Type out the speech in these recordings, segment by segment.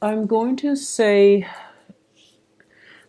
I'm going to say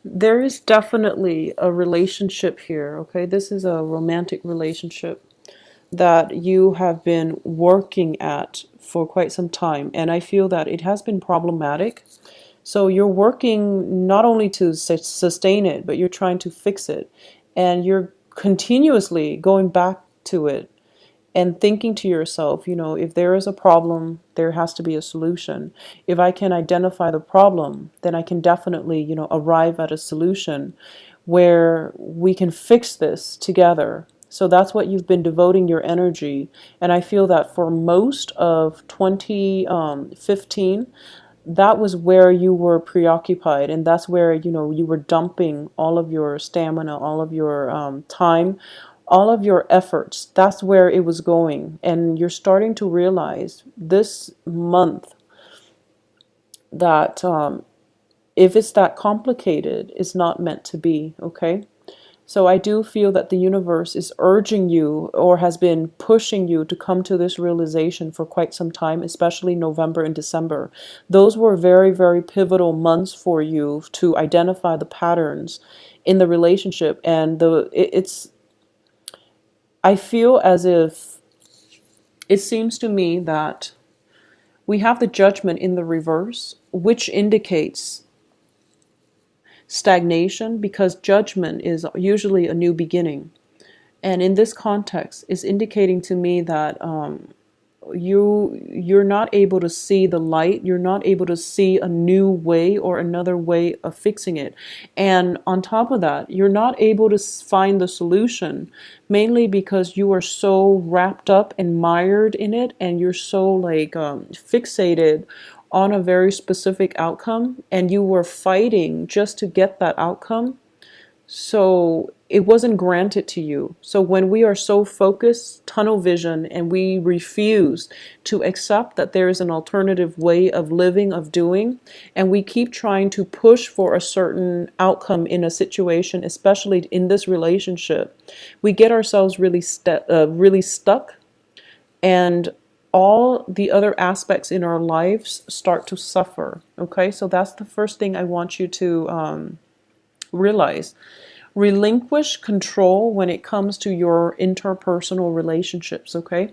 there is definitely a relationship here, okay? This is a romantic relationship that you have been working at for quite some time, and I feel that it has been problematic. So you're working not only to sustain it, but you're trying to fix it, and you're continuously going back to it and thinking to yourself, if there is a problem, there has to be a solution. If I can identify the problem, then I can definitely, arrive at a solution where we can fix this together. So that's what you've been devoting your energy. And I feel that for most of 2015, that was where you were preoccupied, and that's where you were dumping all of your stamina, all of your time, all of your efforts. That's where it was going, and you're starting to realize this month that if it's that complicated, it's not meant to be. Okay. So I do feel that the universe is urging you, or has been pushing you, to come to this realization for quite some time, especially November and December. Those were very, very pivotal months for you to identify the patterns in the relationship. And it's, I feel as if, it seems to me that we have the judgment in the reverse, which indicates stagnation, because judgment is usually a new beginning. And in this context, it's indicating to me that you're not able to see the light. You're not able to see a new way or another way of fixing it. And on top of that, you're not able to find the solution, mainly because you are so wrapped up and mired in it, and you're so like fixated on a very specific outcome, and you were fighting just to get that outcome. So it wasn't granted to you. So when we are so focused, tunnel vision, and we refuse to accept that there is an alternative way of living, of doing, and we keep trying to push for a certain outcome in a situation, especially in this relationship, we get ourselves really stuck, and all the other aspects in our lives start to suffer. Okay, so that's the first thing I want you to realize. Relinquish control when it comes to your interpersonal relationships. Okay,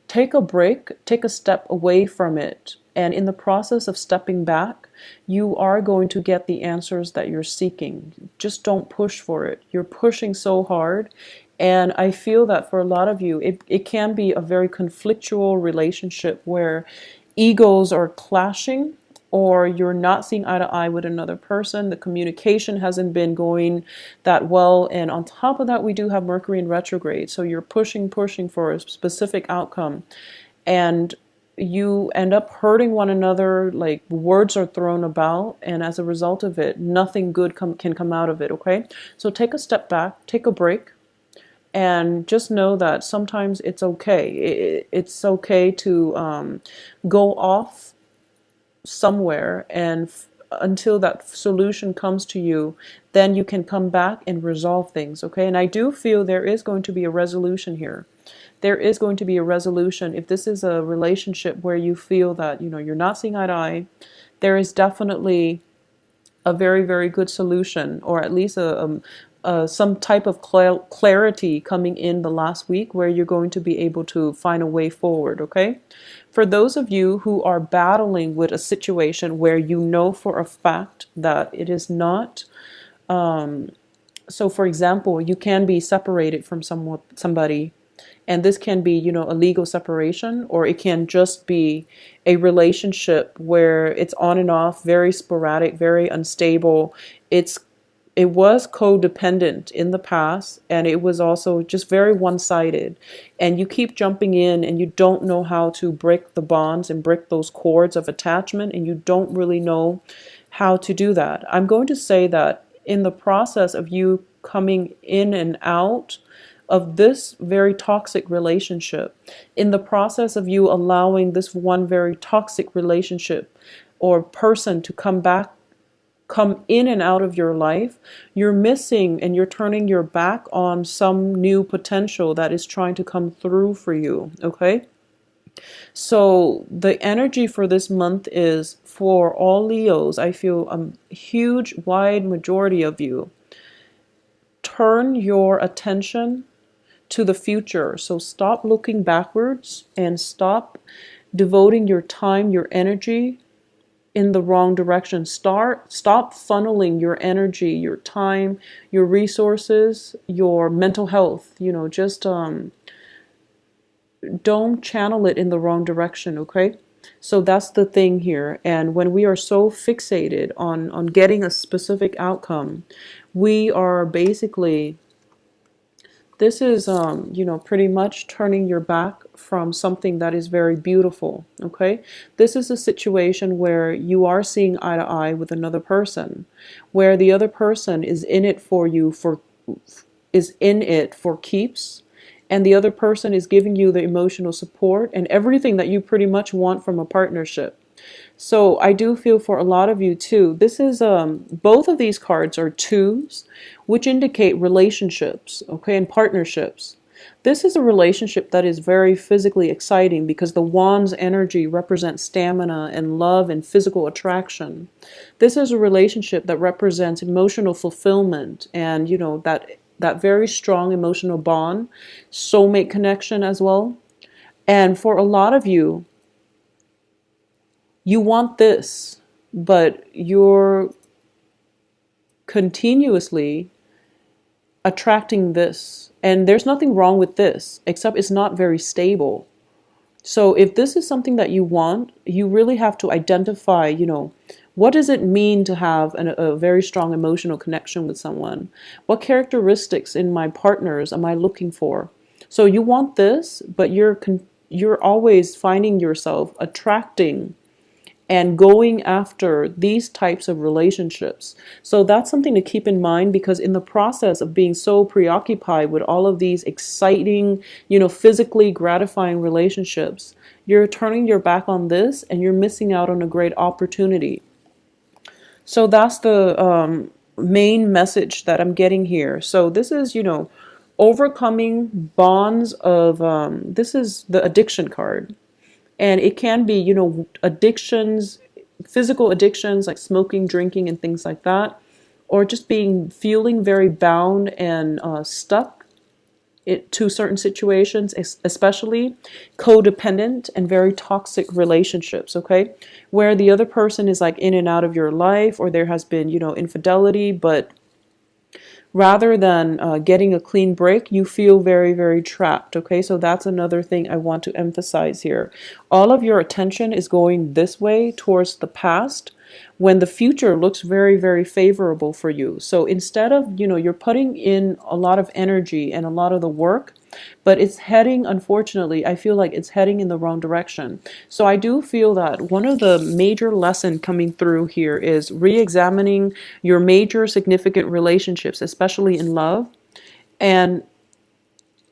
take a break, take a step away from it, and in the process of stepping back, you are going to get the answers that you're seeking. Just don't push for it. You're pushing so hard. And I feel that for a lot of you, it can be a very conflictual relationship where egos are clashing, or you're not seeing eye to eye with another person. The communication hasn't been going that well. And on top of that, we do have Mercury in retrograde. So you're pushing for a specific outcome. And you end up hurting one another, like words are thrown about. And as a result of it, nothing good can come out of it. Okay. So take a step back, take a break. And just know that sometimes it's okay. It's okay to go off somewhere, and until that solution comes to you, then you can come back and resolve things. Okay, and I do feel there is going to be a resolution here. There is going to be a resolution. If this is a relationship where you feel that you're not seeing eye to eye, there is definitely a very, very good solution, or at least some type of clarity coming in the last week, where you're going to be able to find a way forward. Okay, for those of you who are battling with a situation where you know for a fact that it is not, so for example, you can be separated from somebody, and this can be, a legal separation, or it can just be a relationship where it's on and off, very sporadic, very unstable. It was codependent in the past, and it was also just very one-sided. And you keep jumping in, and you don't know how to break the bonds and break those cords of attachment, and you don't really know how to do that. I'm going to say that in the process of you coming in and out of this very toxic relationship, in the process of you allowing this one very toxic relationship or person to come in and out of your life, you're missing and you're turning your back on some new potential that is trying to come through for you. Okay, So the energy for this month is for all Leos. I feel a huge, wide majority of you turn your attention to the future. So stop looking backwards and stop devoting your time, your energy in the wrong direction. Stop funneling your energy, your time, your resources, your mental health, just don't channel it in the wrong direction, okay? So that's the thing here. And when we are so fixated on getting a specific outcome, we are basically, this is pretty much turning your back from something that is very beautiful, okay? This is a situation where you are seeing eye to eye with another person, where the other person is in it for you, is in it for keeps, and the other person is giving you the emotional support and everything that you pretty much want from a partnership. So I do feel for a lot of you too. This is both of these cards are twos, which indicate relationships, okay, and partnerships. This is a relationship that is very physically exciting because the wand's energy represents stamina and love and physical attraction. This is a relationship that represents emotional fulfillment and that very strong emotional bond, soulmate connection as well. And for a lot of you, you want this, but you're continuously attracting this. And there's nothing wrong with this, except it's not very stable. So if this is something that you want, you really have to identify, what does it mean to have a very strong emotional connection with someone? What characteristics in my partners am I looking for? So you want this, but you're always finding yourself attracting and going after these types of relationships. So that's something to keep in mind, because in the process of being so preoccupied with all of these exciting, physically gratifying relationships, you're turning your back on this and you're missing out on a great opportunity. So that's the main message that I'm getting here. So this is, overcoming bonds of, this is the addiction card. And it can be, addictions, physical addictions like smoking, drinking, and things like that, or just feeling very bound and stuck to certain situations, especially codependent and very toxic relationships, okay? Where the other person is like in and out of your life, or there has been, infidelity, but rather than getting a clean break, you feel very, very trapped. Okay, so that's another thing I want to emphasize here. All of your attention is going this way towards the past when the future looks very, very favorable for you. So instead of, you're putting in a lot of energy and a lot of the work, but it's heading, unfortunately, I feel like it's heading in the wrong direction. So I do feel that one of the major lessons coming through here is re-examining your major significant relationships, especially in love, and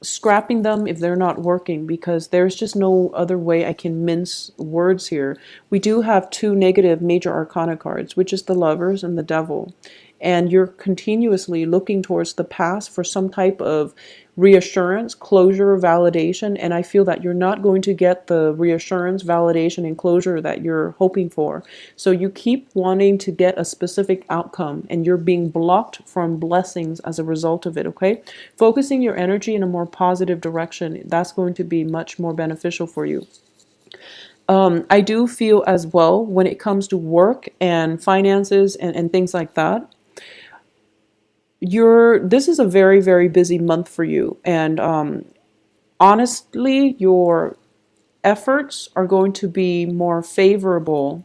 scrapping them if they're not working, because there's just no other way I can mince words here. We do have two negative major arcana cards, which is the Lovers and the Devil. And you're continuously looking towards the past for some type of reassurance, closure, validation, and I feel that you're not going to get the reassurance, validation, and closure that you're hoping for. So you keep wanting to get a specific outcome, and you're being blocked from blessings as a result of it, okay? Focusing your energy in a more positive direction, that's going to be much more beneficial for you. I do feel as well, when it comes to work and finances and things like that, this is a very, very busy month for you, and honestly, your efforts are going to be more favorable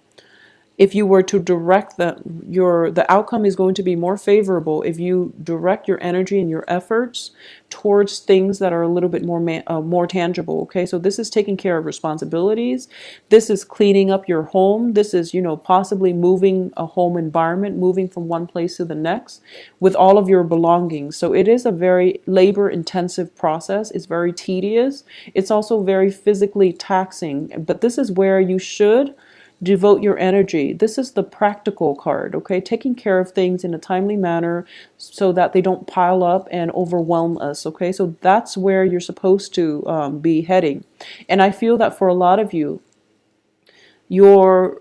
if you were to direct the outcome is going to be more favorable if you direct your energy and your efforts towards things that are a little bit more tangible. Okay, so this is taking care of responsibilities. This is cleaning up your home. This is, possibly moving a home environment, moving from one place to the next with all of your belongings. So it is a very labor intensive process. It's very tedious. It's also very physically taxing, but this is where you should devote your energy. This is the practical card, okay? Taking care of things in a timely manner so that they don't pile up and overwhelm us, okay? So that's where you're supposed to be heading. And I feel that for a lot of you, you're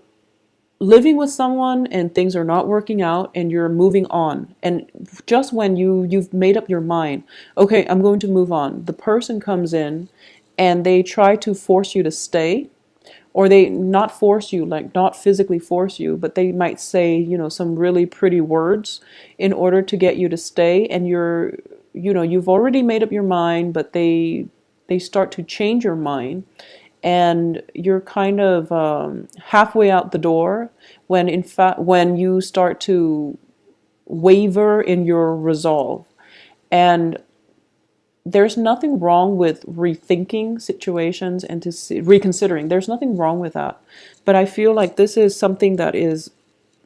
living with someone and things are not working out and you're moving on, and just when you've made up your mind, okay, I'm going to move on, the person comes in and they try to force you to stay, or they not force you, like not physically force you, but they might say, some really pretty words in order to get you to stay, and you've already made up your mind, but they start to change your mind, and you're kind of halfway out the door, when in fact when you start to waver in your resolve. And there's nothing wrong with rethinking situations and reconsidering. There's nothing wrong with that. But I feel like this is something that is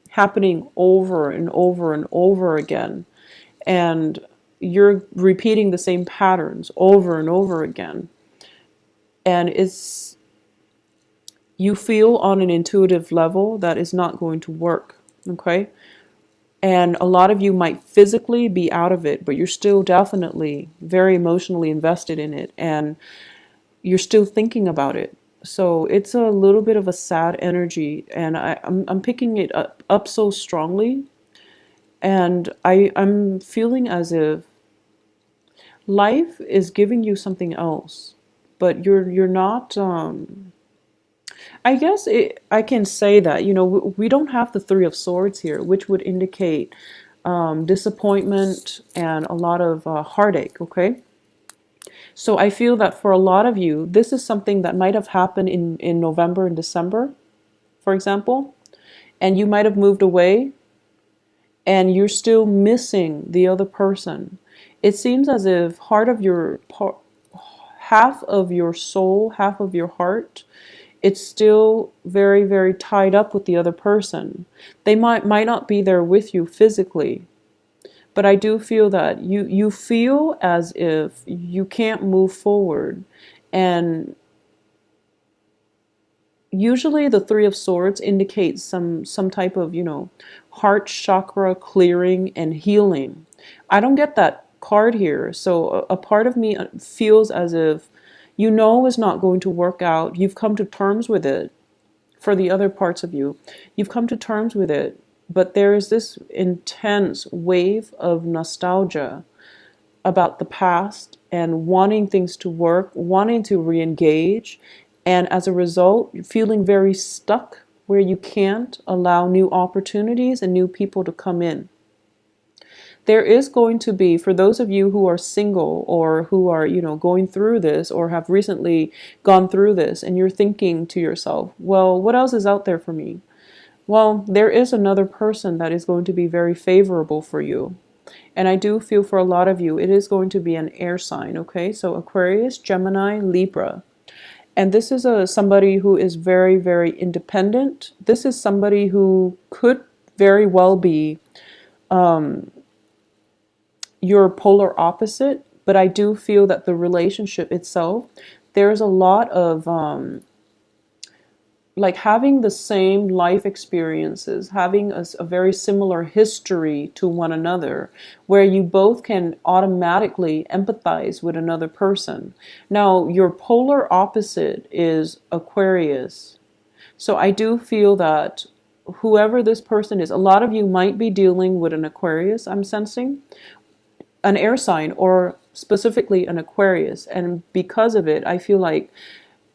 happening over and over and over again. And you're repeating the same patterns over and over again. And you feel on an intuitive level that is not going to work. Okay? And a lot of you might physically be out of it, but you're still definitely very emotionally invested in it, and you're still thinking about it. So it's a little bit of a sad energy, and I'm picking it up so strongly, and I'm feeling as if life is giving you something else, but you're not. I guess I can say that, we don't have the Three of Swords here, which would indicate disappointment and a lot of heartache, okay? So I feel that for a lot of you, this is something that might have happened in November and December, for example, and you might have moved away and you're still missing the other person. It seems as if half of your soul, half of your heart, it's still very, very tied up with the other person. They might not be there with you physically, but I do feel that you feel as if you can't move forward. And usually the Three of Swords indicates some type of, heart chakra clearing and healing. I don't get that card here. So a part of me feels as if it's not going to work out. You've come to terms with it. For the other parts of you, you've come to terms with it, but there is this intense wave of nostalgia about the past and wanting things to work, wanting to re-engage, and as a result, feeling very stuck where you can't allow new opportunities and new people to come in. There is going to be, for those of you who are single or who are, going through this or have recently gone through this, and you're thinking to yourself, well, what else is out there for me? Well, there is another person that is going to be very favorable for you. And I do feel for a lot of you, it is going to be an air sign, okay? So Aquarius, Gemini, Libra. And this is somebody who is very, very independent. This is somebody who could very well be your polar opposite, but I do feel that the relationship itself, there's a lot of like having the same life experiences, having a very similar history to one another, where you both can automatically empathize with another person. Now, your polar opposite is Aquarius. So I do feel that whoever this person is, a lot of you might be dealing with an Aquarius, I'm sensing, an air sign, or specifically an Aquarius. And because of it, I feel like,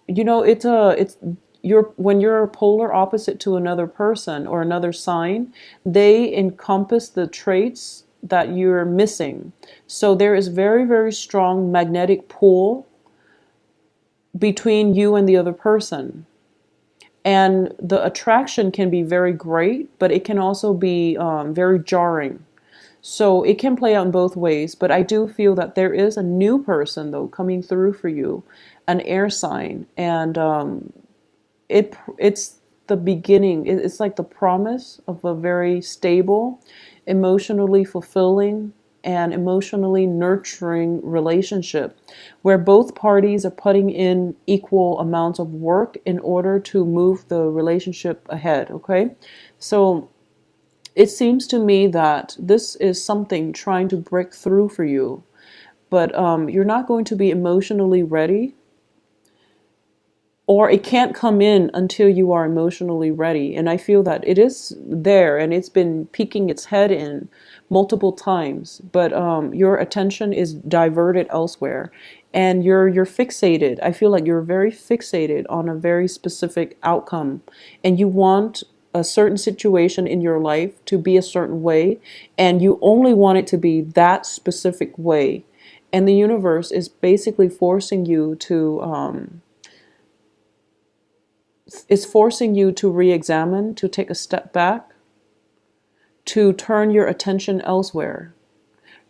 it's when you're a polar opposite to another person or another sign, they encompass the traits that you're missing. So there is very, very strong magnetic pull between you and the other person. And the attraction can be very great, but it can also be very jarring. So it can play out in both ways, but I do feel that there is a new person, though, coming through for you, an air sign, and it's the beginning. It's like the promise of a very stable, emotionally fulfilling, and emotionally nurturing relationship where both parties are putting in equal amounts of work in order to move the relationship ahead. Okay, so it seems to me that this is something trying to break through for you, but you're not going to be emotionally ready, or it can't come in until you are emotionally ready. And I feel that it is there and it's been peeking its head in multiple times, but your attention is diverted elsewhere, and you're fixated. I feel like you're very fixated on a very specific outcome, and you want a certain situation in your life to be a certain way, and you only want it to be that specific way. And the universe is basically forcing you to re-examine, to take a step back, to turn your attention elsewhere.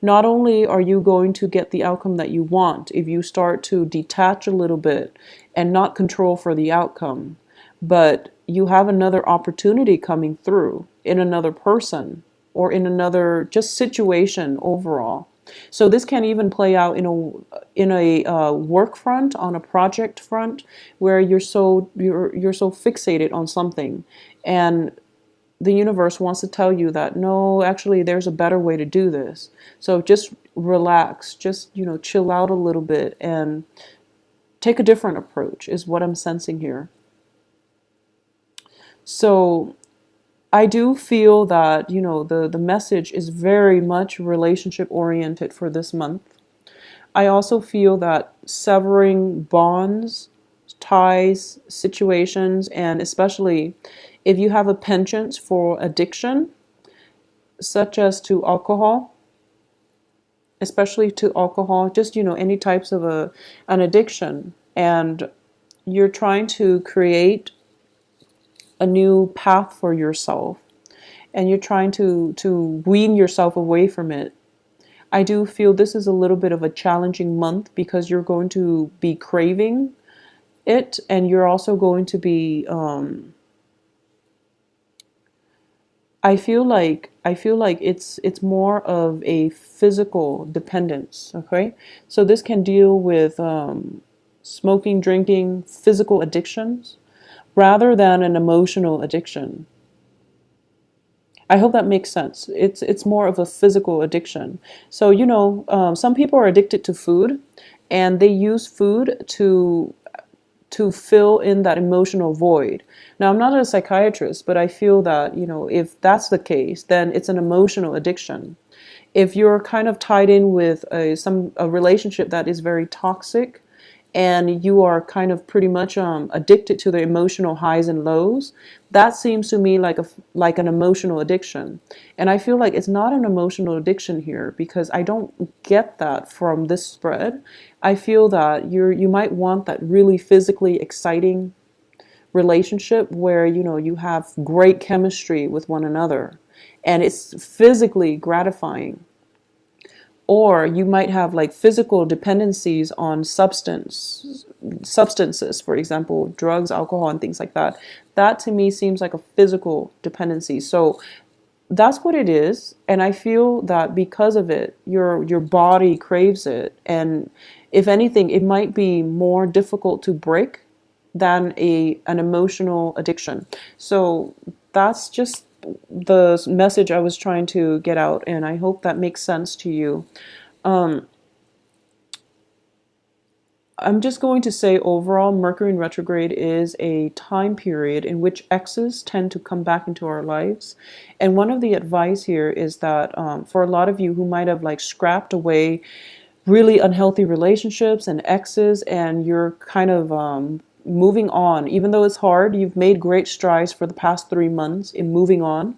Not only are you going to get the outcome that you want if you start to detach a little bit and not control for the outcome, but you have another opportunity coming through in another person or in another just situation overall. So this can even play out in a work front, on a project front, where you're so fixated on something, and the universe wants to tell you that no, actually, there's a better way to do this. So just relax, just chill out a little bit and take a different approach, is what I'm sensing here. So I do feel that, the message is very much relationship oriented for this month. I also feel that severing bonds, ties, situations, and especially if you have a penchant for addiction, such as to alcohol, especially to alcohol, just, any types of an addiction, and you're trying to create a new path for yourself, and you're trying to wean yourself away from it. I do feel this is a little bit of a challenging month because you're going to be craving it, and you're also going to be I feel like it's more of a physical dependence, okay? So this can deal with smoking, drinking, physical addictions rather than an emotional addiction. I hope that makes sense. It's more of a physical addiction. So some people are addicted to food, and they use food to fill in that emotional void. Now, I'm not a psychiatrist, but I feel that if that's the case, then it's an emotional addiction. If you're kind of tied in with a relationship that is very toxic, and you are kind of pretty much addicted to the emotional highs and lows, that seems to me like an emotional addiction. And I feel like it's not an emotional addiction here because I don't get that from this spread. I feel that you might want that really physically exciting relationship where you have great chemistry with one another and it's physically gratifying. Or you might have like physical dependencies on substances, for example, drugs, alcohol, and things like that. That to me seems like a physical dependency. So that's what it is, and I feel that because of it, your body craves it, and if anything, it might be more difficult to break than an emotional addiction. So that's just the message I was trying to get out, and I hope that makes sense to you. Um, I'm just going to say overall, Mercury in retrograde is a time period in which exes tend to come back into our lives. And one of the advice here is that for a lot of you who might have like scrapped away really unhealthy relationships and exes, and you're kind of moving on, even though it's hard, you've made great strides for the past 3 months in moving on.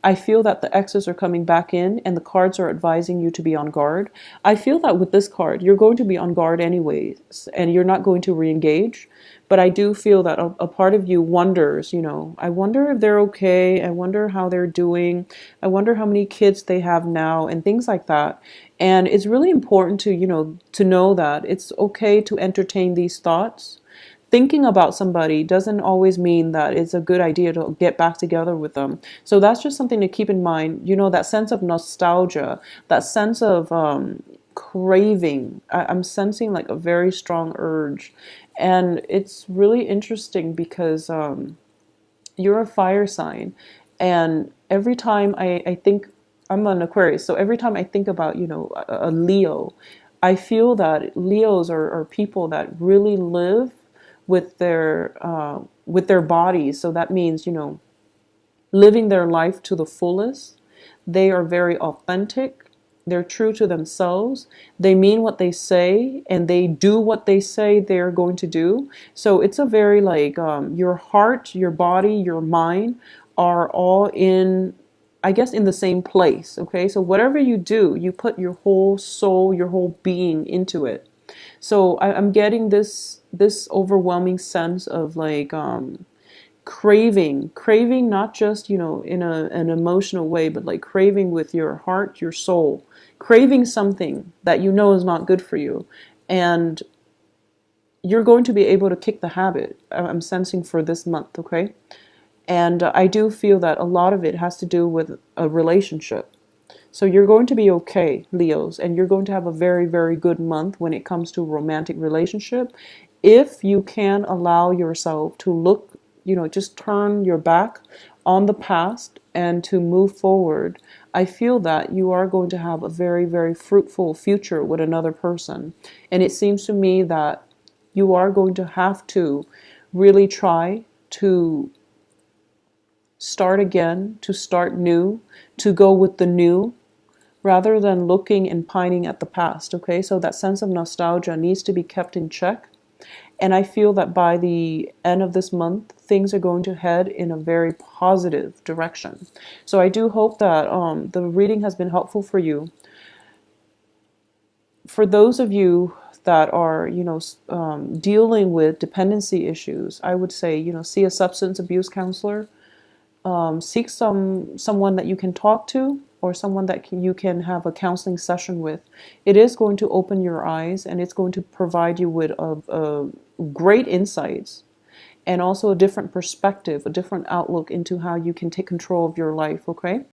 I feel that the X's are coming back in and the cards are advising you to be on guard. I feel that with this card, you're going to be on guard anyways, and you're not going to re-engage. But I do feel that a part of you wonders, I wonder if they're okay. I wonder how they're doing. I wonder how many kids they have now and things like that. And it's really important to know that it's okay to entertain these thoughts, thinking about somebody doesn't always mean that it's a good idea to get back together with them. So that's just something to keep in mind. You know, that sense of nostalgia, that sense of craving. I'm sensing like a very strong urge. And it's really interesting because you're a fire sign. And every time I think, I'm an Aquarius, so every time I think about, you know, a Leo, I feel that Leos are people that really live with their bodies. So that means, you know, living their life to the fullest. They are very authentic. They're true to themselves. They mean what they say and they do what they say they're going to do. So it's a very like your heart, your body, your mind are all in, I guess, in the same place. Okay. So whatever you do, you put your whole soul, your whole being into it. So I'm getting this overwhelming sense of like craving not just, you know, in an emotional way, but like craving with your heart, your soul, craving something that you know is not good for you. And you're going to be able to kick the habit, I'm sensing, for this month. Okay. And I do feel that a lot of it has to do with a relationship. So you're going to be okay, Leos, and you're going to have a very, very good month when it comes to romantic relationship. If you can allow yourself to look, you know, just turn your back on the past and to move forward, I feel that you are going to have a very, very fruitful future with another person. And it seems to me that you are going to have to really try to start again, to start new, to go with the new, rather than looking and pining at the past. Okay, so that sense of nostalgia needs to be kept in check. And I feel that by the end of this month, things are going to head in a very positive direction. So I do hope that the reading has been helpful for you. For those of you that are, you know, dealing with dependency issues, I would say, you know, see a substance abuse counselor. Seek someone that you can talk to, or someone that you can have a counseling session with. It is going to open your eyes, and it's going to provide you with a great insights, and also a different perspective, a different outlook into how you can take control of your life. Okay.